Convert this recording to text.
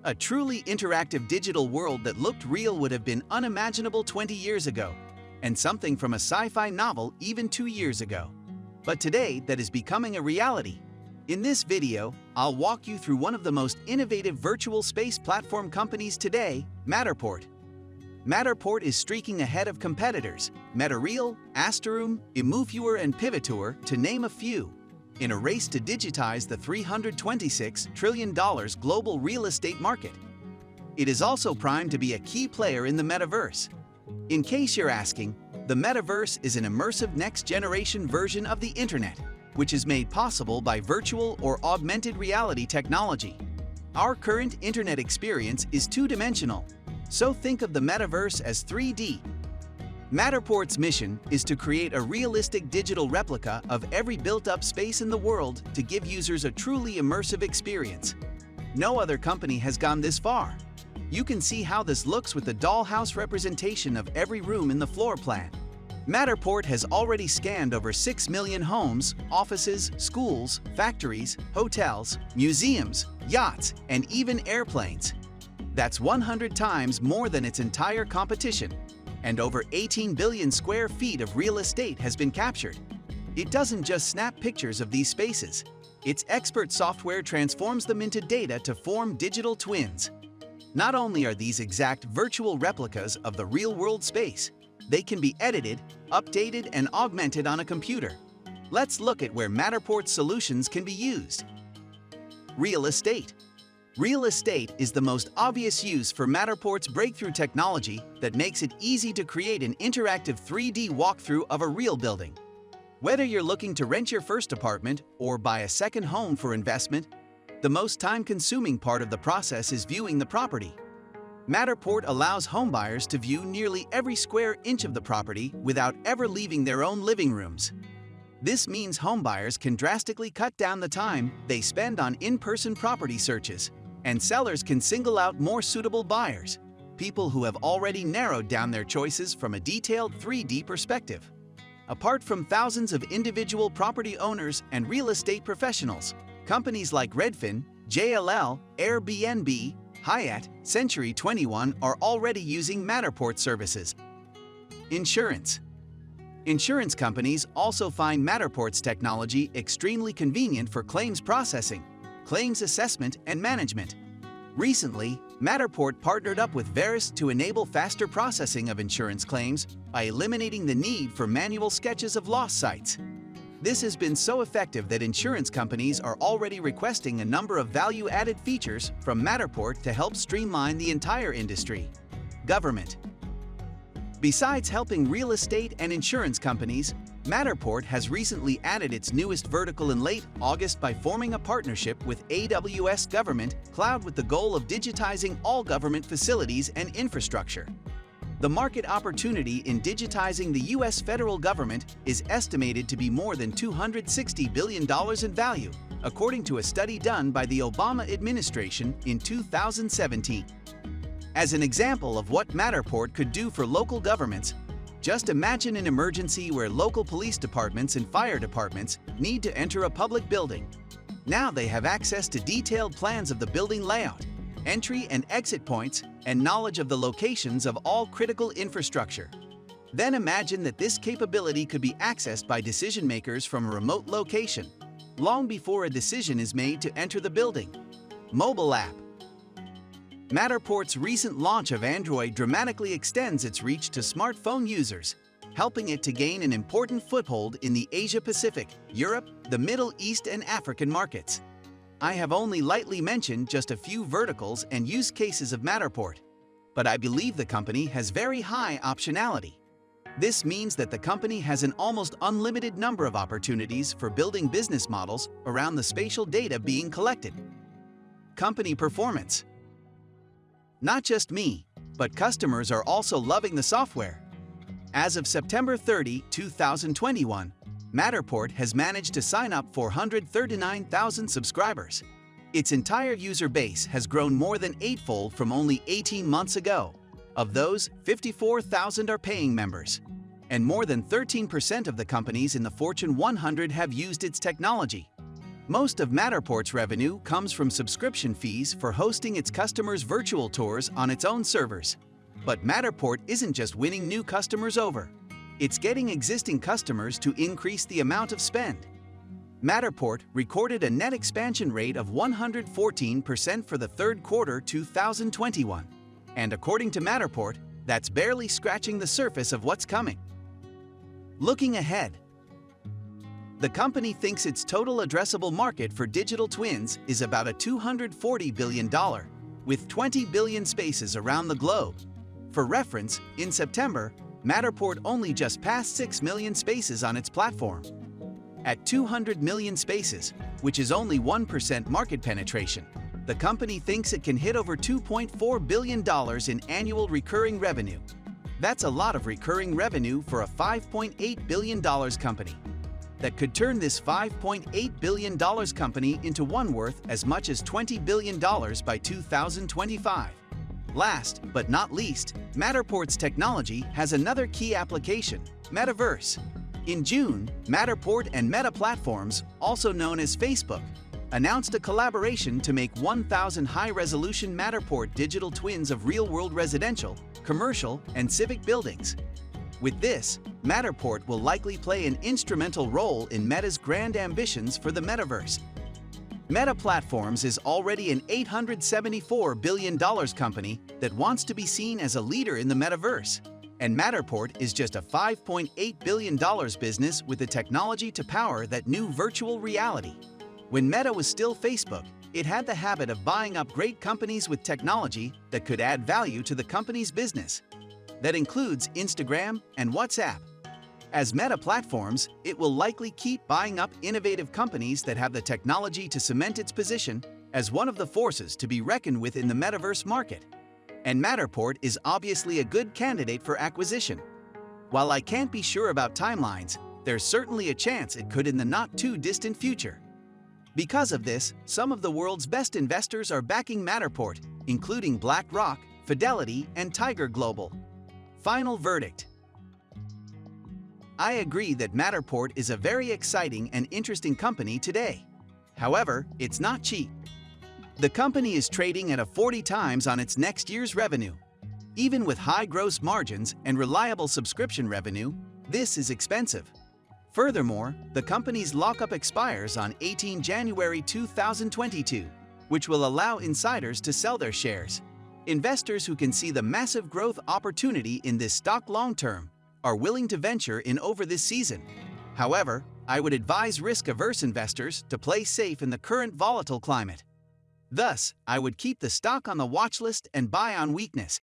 A truly interactive digital world that looked real would have been unimaginable 20 years ago, and something from a sci-fi novel even 2 years ago. But today, that is becoming a reality. In this video, I'll walk you through one of the most innovative virtual space platform companies today, Matterport. Matterport is streaking ahead of competitors, MetaReal, Asteroom, Imoviewer, and Pivotour, to name a few, in a race to digitize the $326 trillion global real estate market. It is also primed to be a key player in the metaverse. In case you're asking, the metaverse is an immersive next-generation version of the internet, which is made possible by virtual or augmented reality technology. Our current internet experience is two-dimensional, so think of the metaverse as 3D. Matterport's mission is to create a realistic digital replica of every built-up space in the world to give users a truly immersive experience. No other company has gone this far. You can see how this looks with the dollhouse representation of every room in the floor plan. Matterport has already scanned over 6 million homes, offices, schools, factories, hotels, museums, yachts, and even airplanes. That's 100 times more than its entire competition. And over 18 billion square feet of real estate has been captured. It doesn't just snap pictures of these spaces. Its expert software transforms them into data to form digital twins. Not only are these exact virtual replicas of the real-world space, they can be edited, updated, and augmented on a computer. Let's look at where Matterport's solutions can be used. Real estate. Real estate is the most obvious use for Matterport's breakthrough technology that makes it easy to create an interactive 3D walkthrough of a real building. Whether you're looking to rent your first apartment or buy a second home for investment, the most time-consuming part of the process is viewing the property. Matterport allows homebuyers to view nearly every square inch of the property without ever leaving their own living rooms. This means homebuyers can drastically cut down the time they spend on in-person property searches, and sellers can single out more suitable buyers, people who have already narrowed down their choices from a detailed 3D perspective. Apart from thousands of individual property owners and real estate professionals, companies like Redfin, JLL, Airbnb, Hyatt, Century 21 are already using Matterport services. Insurance. Insurance companies also find Matterport's technology extremely convenient for claims processing, claims assessment, and management. Recently, Matterport partnered up with Verisk to enable faster processing of insurance claims by eliminating the need for manual sketches of loss sites. This has been so effective that insurance companies are already requesting a number of value-added features from Matterport to help streamline the entire industry. Government. Besides helping real estate and insurance companies, Matterport has recently added its newest vertical in late August by forming a partnership with AWS Government Cloud with the goal of digitizing all government facilities and infrastructure. The market opportunity in digitizing the U.S. federal government is estimated to be more than $260 billion in value, according to a study done by the Obama administration in 2017. As an example of what Matterport could do for local governments, just imagine an emergency where local police departments and fire departments need to enter a public building. Now they have access to detailed plans of the building layout, entry and exit points, and knowledge of the locations of all critical infrastructure. Then imagine that this capability could be accessed by decision makers from a remote location, long before a decision is made to enter the building. Mobile app. Matterport's recent launch of Android dramatically extends its reach to smartphone users, helping it to gain an important foothold in the Asia-Pacific, Europe, the Middle East, and African markets. I have only lightly mentioned just a few verticals and use cases of Matterport, but I believe the company has very high optionality. This means that the company has an almost unlimited number of opportunities for building business models around the spatial data being collected. Company performance. Not just me, but customers are also loving the software. As of September 30, 2021, Matterport has managed to sign up 439,000 subscribers. Its entire user base has grown more than eightfold from only 18 months ago. Of those, 54,000 are paying members. And more than 13% of the companies in the Fortune 100 have used its technology. Most of Matterport's revenue comes from subscription fees for hosting its customers' virtual tours on its own servers. But Matterport isn't just winning new customers over. It's getting existing customers to increase the amount of spend. Matterport recorded a net expansion rate of 114% for the third quarter 2021. And according to Matterport, that's barely scratching the surface of what's coming. Looking ahead, the company thinks its total addressable market for digital twins is about a $240 billion, with 20 billion spaces around the globe. For reference, in September, Matterport only just passed 6 million spaces on its platform. At 200 million spaces, which is only 1% market penetration, the company thinks it can hit over $2.4 billion in annual recurring revenue. That's a lot of recurring revenue for a $5.8 billion company. That could turn this $5.8 billion company into one worth as much as $20 billion by 2025. Last but not least, Matterport's technology has another key application, Metaverse. In June, Matterport and Meta Platforms, also known as Facebook, announced a collaboration to make 1,000 high-resolution Matterport digital twins of real-world residential, commercial, and civic buildings. With this, Matterport will likely play an instrumental role in Meta's grand ambitions for the metaverse. Meta Platforms is already an $874 billion company that wants to be seen as a leader in the metaverse. And Matterport is just a $5.8 billion business with the technology to power that new virtual reality. When Meta was still Facebook, it had the habit of buying up great companies with technology that could add value to the company's business. That includes Instagram and WhatsApp. As Meta Platforms, it will likely keep buying up innovative companies that have the technology to cement its position as one of the forces to be reckoned with in the metaverse market. And Matterport is obviously a good candidate for acquisition. While I can't be sure about timelines, there's certainly a chance it could in the not-too-distant future. Because of this, some of the world's best investors are backing Matterport, including BlackRock, Fidelity, and Tiger Global. Final verdict. I agree that Matterport is a very exciting and interesting company today. However, it's not cheap. The company is trading at a 40 times on its next year's revenue. Even with high gross margins and reliable subscription revenue, this is expensive. Furthermore, the company's lockup expires on 18 January 2022, which will allow insiders to sell their shares. Investors who can see the massive growth opportunity in this stock long-term are willing to venture in over this season. However, I would advise risk-averse investors to play safe in the current volatile climate. Thus, I would keep the stock on the watch list and buy on weakness.